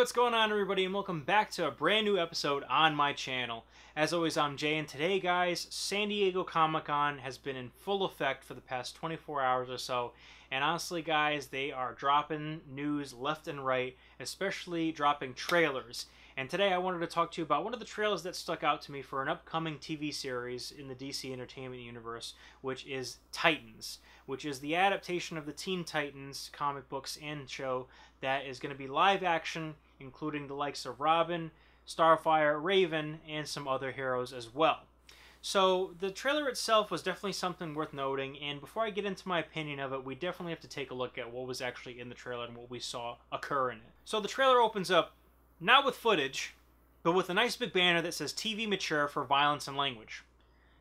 what's going on, everybody, and welcome back to a brand new episode on my channel. As always, I'm Jay, and today, guys, San Diego Comic-Con has been in full effect for the past 24 hours or so, and honestly, guys, they are dropping news left and right, especially dropping trailers. And today I wanted to talk to you about one of the trailers that stuck out to me for an upcoming TV series in the DC Entertainment Universe, which is Titans, which is the adaptation of the Teen Titans comic books and show that is going to be live action, including the likes of Robin, Starfire, Raven, and some other heroes as well. So the trailer itself was definitely something worth noting, and before I get into my opinion of it, we definitely have to take a look at what was actually in the trailer and what we saw occur in it. So the trailer opens up not with footage, but with a nice big banner that says TV Mature for Violence and Language.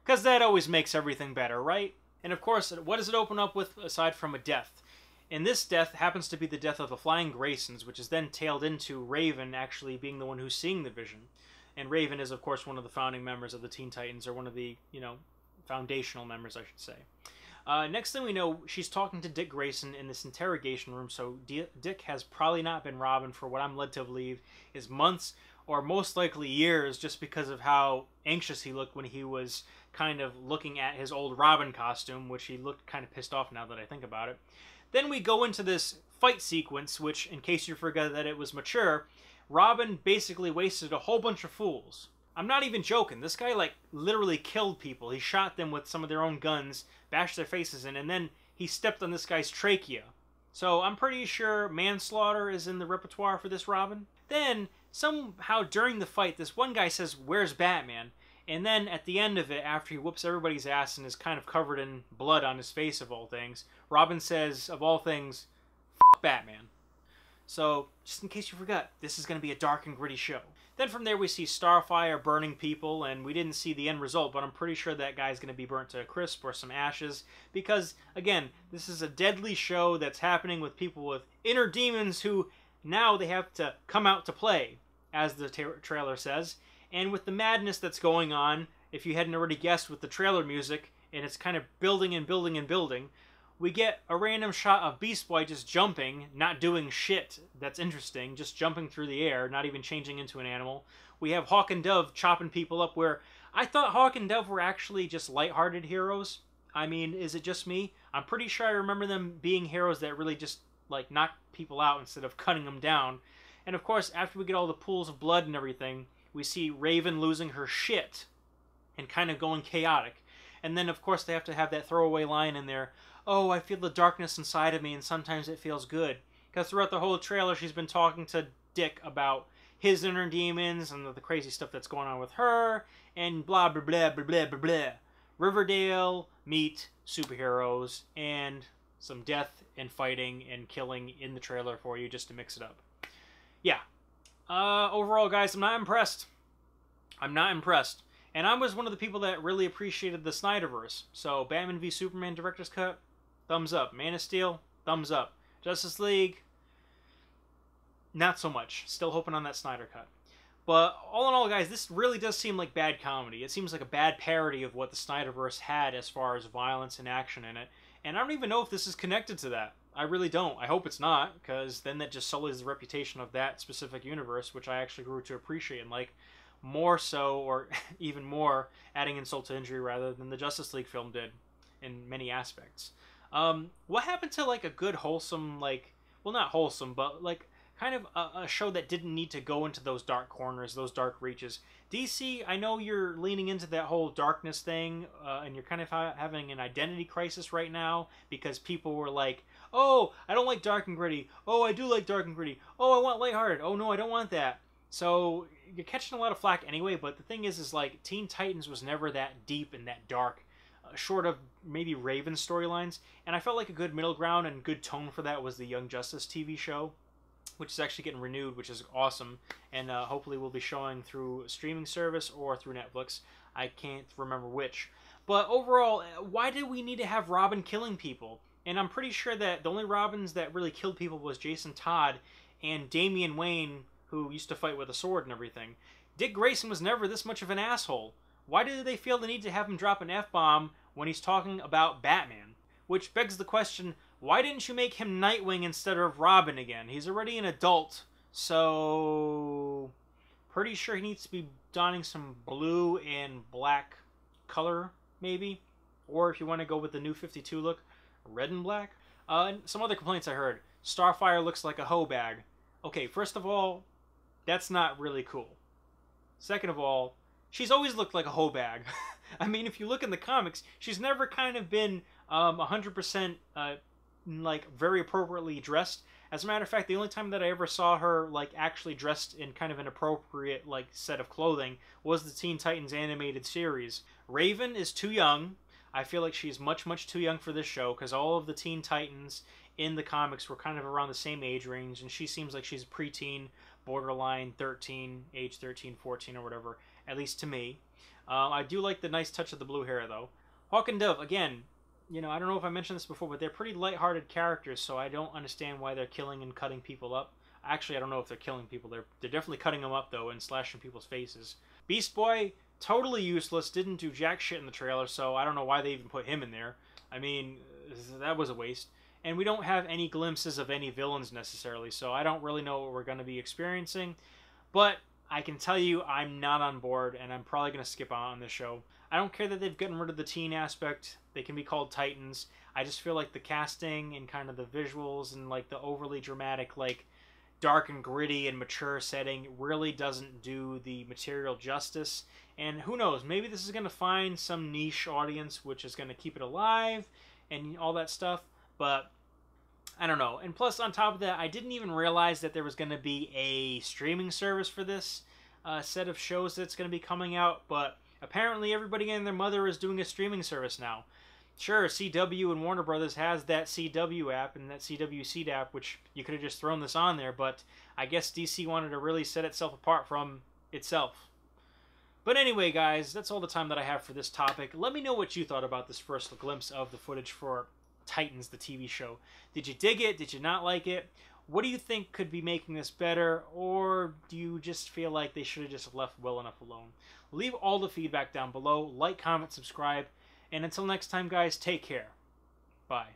Because that always makes everything better, right? And of course, what does it open up with aside from a death? And this death happens to be the death of the Flying Graysons, which is then tailed into Raven actually being the one who's seeing the vision. And Raven is, of course, one of the founding members of the Teen Titans, or one of the, foundational members, I should say. Next thing we know, she's talking to Dick Grayson in this interrogation room, so Dick has probably not been Robin for what I'm led to believe is months, or most likely years, just because of how anxious he looked when he was kind of looking at his old Robin costume, which he looked kind of pissed off now that I think about it. Then we go into this fight sequence, which, in case you forgot that it was mature, Robin basically wasted a whole bunch of fools. I'm not even joking. This guy, literally killed people. He shot them with some of their own guns, bashed their faces in, and then he stepped on this guy's trachea. So I'm pretty sure manslaughter is in the repertoire for this Robin. Then, somehow during the fight, this one guy says, "Where's Batman?" And then at the end of it, after he whoops everybody's ass and is kind of covered in blood on his face, of all things, Robin says, of all things, "F*** Batman." So, just in case you forgot, this is going to be a dark and gritty show. Then from there we see Starfire burning people, and we didn't see the end result, but I'm pretty sure that guy's going to be burnt to a crisp or some ashes, because, again, this is a deadly show that's happening with people with inner demons who now they have to come out to play, as the trailer says. And with the madness that's going on, if you hadn't already guessed with the trailer music, and it's kind of building and building and building, we get a random shot of Beast Boy just jumping, not doing shit that's interesting, just jumping through the air, not even changing into an animal. We have Hawk and Dove chopping people up, where I thought Hawk and Dove were actually just lighthearted heroes. I mean, is it just me? I'm pretty sure I remember them being heroes that really just, knock people out instead of cutting them down. And of course, after we get all the pools of blood and everything, we see Raven losing her shit and kind of going chaotic. And then, of course, they have to have that throwaway line in there, "Oh, I feel the darkness inside of me, and sometimes it feels good." Because throughout the whole trailer, she's been talking to Dick about his inner demons and the crazy stuff that's going on with her, and blah, blah, blah, blah, blah, blah, blah. Riverdale meet superheroes, and some death and fighting and killing in the trailer for you, just to mix it up. Yeah. Overall, guys, I'm not impressed. I'm not impressed. And I was one of the people that really appreciated the Snyderverse. So, Batman v Superman Director's Cut, thumbs up. Man of Steel, thumbs up. Justice League, not so much. Still hoping on that Snyder Cut. But, all in all, guys, this really does seem like bad comedy. It seems like a bad parody of what the Snyderverse had as far as violence and action in it. And I don't even know if this is connected to that. I really don't. I hope it's not, because then that just sullies the reputation of that specific universe, which I actually grew to appreciate and like more so, or even more, adding insult to injury rather than the Justice League film did in many aspects. What happened to a good wholesome, well, not wholesome, but kind of a show that didn't need to go into those dark corners, those dark reaches? DC, I know you're leaning into that whole darkness thing, and you're kind of having an identity crisis right now, because people were like, "Oh, I don't like dark and gritty. Oh, I do like dark and gritty. Oh, I want lighthearted. Oh, no, I don't want that." So you're catching a lot of flack anyway, but the thing is Teen Titans was never that deep and that dark, short of maybe Raven storylines, and I felt like a good middle ground and good tone for that was the Young Justice TV show, which is actually getting renewed, which is awesome, and hopefully we'll be showing through a streaming service or through Netflix. I can't remember which. But overall, why did we need to have Robin killing people? And I'm pretty sure that the only Robins that really killed people was Jason Todd and Damian Wayne, who used to fight with a sword and everything. Dick Grayson was never this much of an asshole. Why did they feel the need to have him drop an F-bomb when he's talking about Batman? Which begs the question, why didn't you make him Nightwing instead of Robin again? He's already an adult So, pretty sure he needs to be donning some blue and black color, maybe. Or if you want to go with the new 52 look, red and black. And some other complaints I heard. Starfire looks like a hoe bag. Okay, first of all, that's not really cool. Second of all, she's always looked like a hoe bag. I mean, if you look in the comics, she's never kind of been 100% like very appropriately dressed. As a matter of fact, the only time that I ever saw her like actually dressed in kind of an appropriate like set of clothing was the Teen Titans animated series. Raven is too young. I feel like she's much too young for this show because all of the Teen Titans in the comics were kind of around the same age range, and she seems like she's a preteen, borderline 13, age 13, 14 or whatever, at least to me. I do like the nice touch of the blue hair though. Hawk and Dove, again, you know, I don't know if I mentioned this before, but they're pretty lighthearted characters, so I don't understand why they're killing and cutting people up. Actually, I don't know if they're killing people. They're definitely cutting them up, though, and slashing people's faces. Beast Boy, totally useless, didn't do jack shit in the trailer, so I don't know why they even put him in there. I mean, that was a waste. And we don't have any glimpses of any villains necessarily, so I don't really know what we're going to be experiencing. But I can tell you I'm not on board, and I'm probably going to skip on this show. I don't care that they've gotten rid of the teen aspect. They can be called Titans. I just feel like the casting and kind of the visuals and like the overly dramatic, like dark and gritty and mature setting really doesn't do the material justice. And who knows, maybe this is going to find some niche audience which is going to keep it alive and all that stuff. But I don't know. And plus, on top of that, I didn't even realize that there was going to be a streaming service for this set of shows that's going to be coming out. But apparently everybody and their mother is doing a streaming service now. Sure, CW and Warner Brothers has that CW app and that CW Seed app, which you could have just thrown this on there, but I guess DC wanted to really set itself apart from itself. But anyway, guys, that's all the time that I have for this topic. Let me know what you thought about this first glimpse of the footage for Titans, the TV show. Did you dig it? Did you not like it? What do you think could be making this better? Or do you just feel like they should have just left well enough alone? Leave all the feedback down below. Like, comment, subscribe. And until next time, guys, take care. Bye.